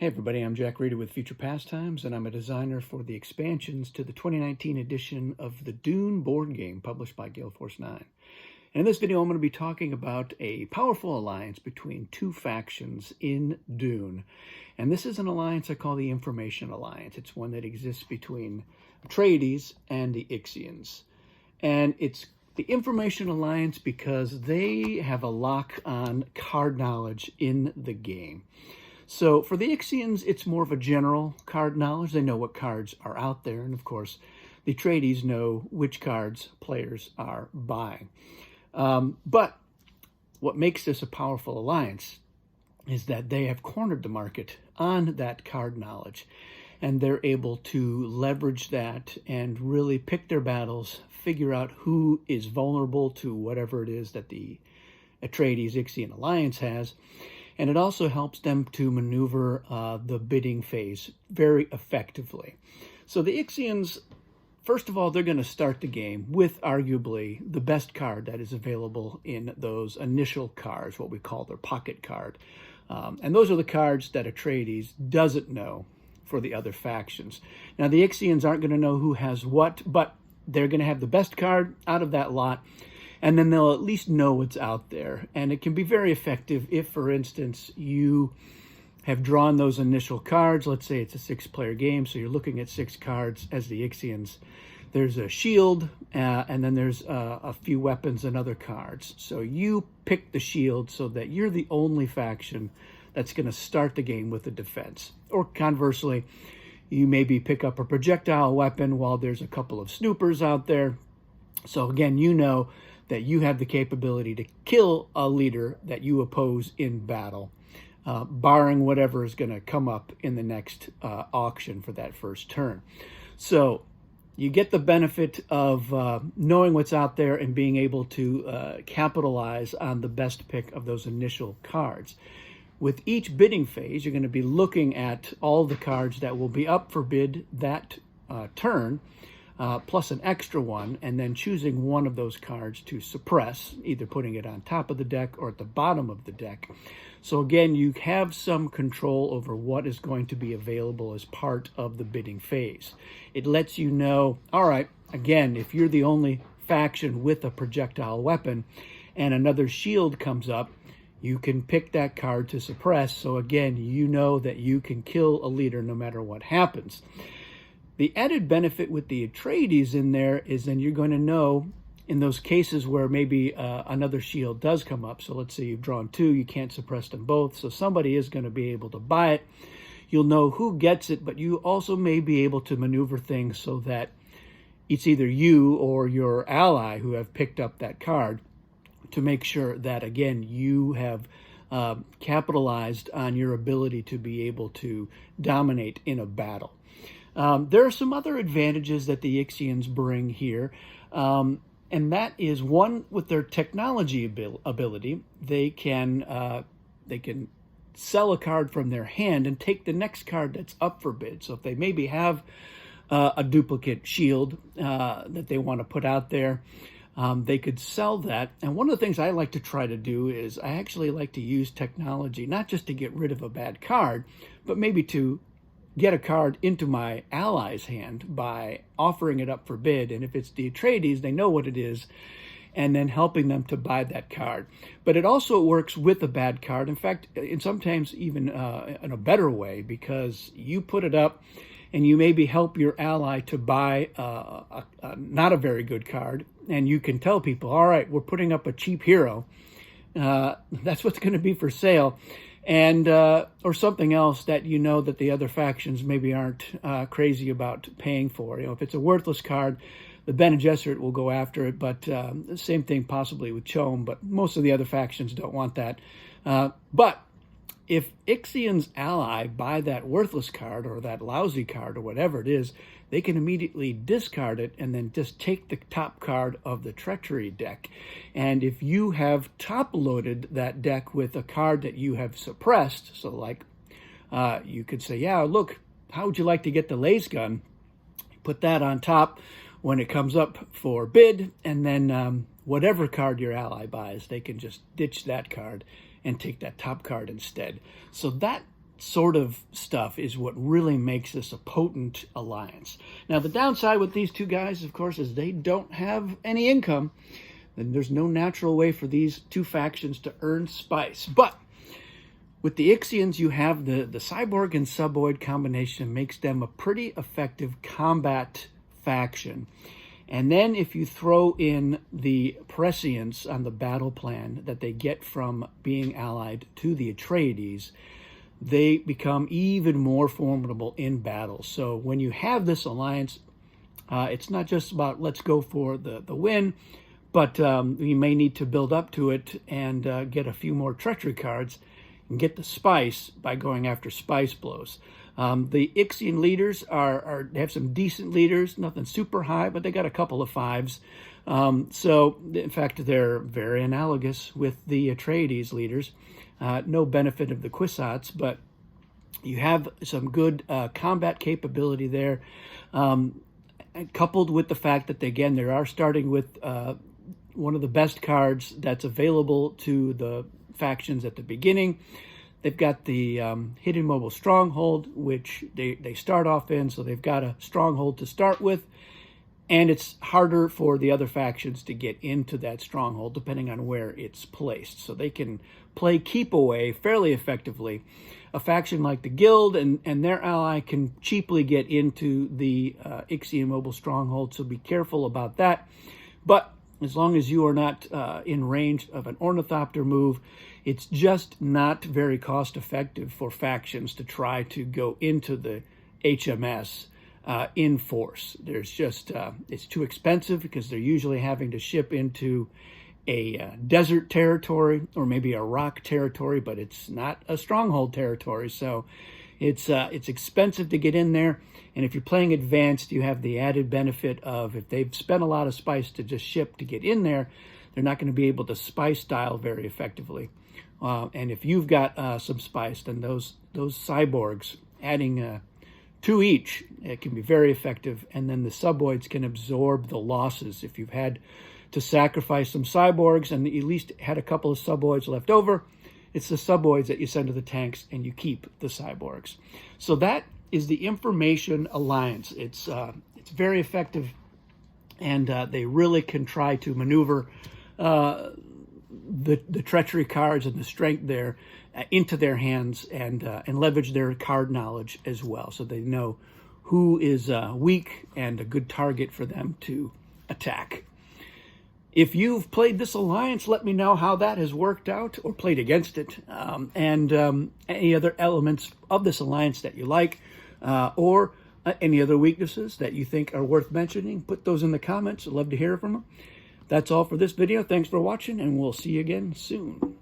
Hey everybody, I'm Jack Reeder with Future Pastimes, and I'm a designer for the expansions to the 2019 edition of the Dune board game published by Gale Force 9. And in this video, I'm going to be talking about a powerful alliance between two factions in Dune. And this is an alliance I call the Information Alliance. It's one that exists between Atreides and the Ixians. And it's the Information Alliance because they have a lock on card knowledge in the game. So for the Ixians, it's more of a general card knowledge. They know what cards are out there. And of course, the Atreides know which cards players are buying. But what makes this a powerful alliance is that they have cornered the market on that card knowledge. And they're able to leverage that and really pick their battles, figure out who is vulnerable to whatever it is that the Atreides-Ixian alliance has. And it also helps them to maneuver the bidding phase very effectively. So the Ixians, first of all, they're going to start the game with arguably the best card that is available in those initial cards, what we call their pocket card. And those are the cards that Atreides doesn't know for the other factions. Now, the Ixians aren't going to know who has what, but they're going to have the best card out of that lot. And then they'll at least know what's out there. And it can be very effective if, for instance, you have drawn those initial cards. Let's say it's a 6-player game, so you're looking at 6 cards as the Ixians. There's a shield, and then there's a few weapons and other cards. So you pick the shield so that you're the only faction that's going to start the game with a defense. Or conversely, you maybe pick up a projectile weapon while there's a couple of snoopers out there. So again, you know that you have the capability to kill a leader that you oppose in battle, barring whatever is going to come up in the next auction for that first turn. So you get the benefit of knowing what's out there and being able to capitalize on the best pick of those initial cards. With each bidding phase, you're going to be looking at all the cards that will be up for bid that turn, plus an extra one, and then choosing one of those cards to suppress, either putting it on top of the deck or at the bottom of the deck. So again, you have some control over what is going to be available as part of the bidding phase. It lets you know, all right, again, if you're the only faction with a projectile weapon and another shield comes up, you can pick that card to suppress. So again, you know that you can kill a leader no matter what happens. The added benefit with the Atreides in there is then you're going to know in those cases where maybe another shield does come up. So let's say you've drawn 2, you can't suppress them both. So somebody is going to be able to buy it. You'll know who gets it, but you also may be able to maneuver things so that it's either you or your ally who have picked up that card to make sure that, again, you have capitalized on your ability to be able to dominate in a battle. There are some other advantages that the Ixians bring here, and that is one with their technology ability. They can sell a card from their hand and take the next card that's up for bid. So if they maybe have a duplicate shield that they want to put out there, they could sell that. And one of the things I like to try to do is I actually like to use technology, not just to get rid of a bad card, but maybe to get a card into my ally's hand by offering it up for bid. And if it's the Atreides, they know what it is, and then helping them to buy that card. But it also works with a bad card. In fact, and sometimes even in a better way, because you put it up and you maybe help your ally to buy not a very good card. And you can tell people, all right, we're putting up a cheap hero. That's what's going to be for sale. And or something else that you know that the other factions maybe aren't crazy about paying for. You know, if it's a worthless card, the Bene Gesserit will go after it, but the same thing possibly with Chom, but most of the other factions don't want that. But if Ixian's ally buy that worthless card or that lousy card or whatever it is, they can immediately discard it and then just take the top card of the treachery deck. And if you have top-loaded that deck with a card that you have suppressed, so like you could say, yeah, look, how would you like to get the laser gun? Put that on top when it comes up for bid, and then whatever card your ally buys, they can just ditch that card and take that top card instead. So that sort of stuff is what really makes this a potent alliance. Now, the downside with these two guys, of course, is they don't have any income. Then there's no natural way for these two factions to earn spice. But with the Ixians, you have the cyborg and suboid combination makes them a pretty effective combat faction. And then if you throw in the prescience on the battle plan that they get from being allied to the Atreides, they become even more formidable in battle. So when you have this alliance, it's not just about let's go for the win, but you may need to build up to it and get a few more treachery cards and get the spice by going after spice blows. The Ixian leaders they have some decent leaders, nothing super high, but they got a couple of 5s. So, in fact, they're very analogous with the Atreides leaders. No benefit of the Kwisatz, but you have some good combat capability there, coupled with the fact that, again, they are starting with one of the best cards that's available to the factions at the beginning. They've got the Hidden Mobile Stronghold, which they start off in, so they've got a stronghold to start with. And it's harder for the other factions to get into that stronghold, depending on where it's placed. So they can play keep away fairly effectively. A faction like the Guild and their ally can cheaply get into the Ixian Mobile Stronghold, so be careful about that. But as long as you are not in range of an Ornithopter move, it's just not very cost-effective for factions to try to go into the HMS in force. There's just, it's too expensive because they're usually having to ship into a desert territory or maybe a rock territory, but it's not a stronghold territory. So it's expensive to get in there. And if you're playing advanced, you have the added benefit of if they've spent a lot of spice to just ship to get in there, they're not going to be able to spice dial very effectively. And if you've got some spice, then those cyborgs, adding 2 each, it can be very effective. And then the suboids can absorb the losses. If you've had to sacrifice some cyborgs and at least had a couple of suboids left over, it's the suboids that you send to the tanks and you keep the cyborgs. So that is the Information Alliance. It's very effective, and they really can try to maneuver the treachery cards and the strength there into their hands and leverage their card knowledge as well, so they know who is weak and a good target for them to attack. If you've played this alliance, let me know how that has worked out or played against it, and any other elements of this alliance that you like, or any other weaknesses that you think are worth mentioning. Put those in the comments. I'd love to hear from them. That's all for this video. Thanks for watching, and we'll see you again soon.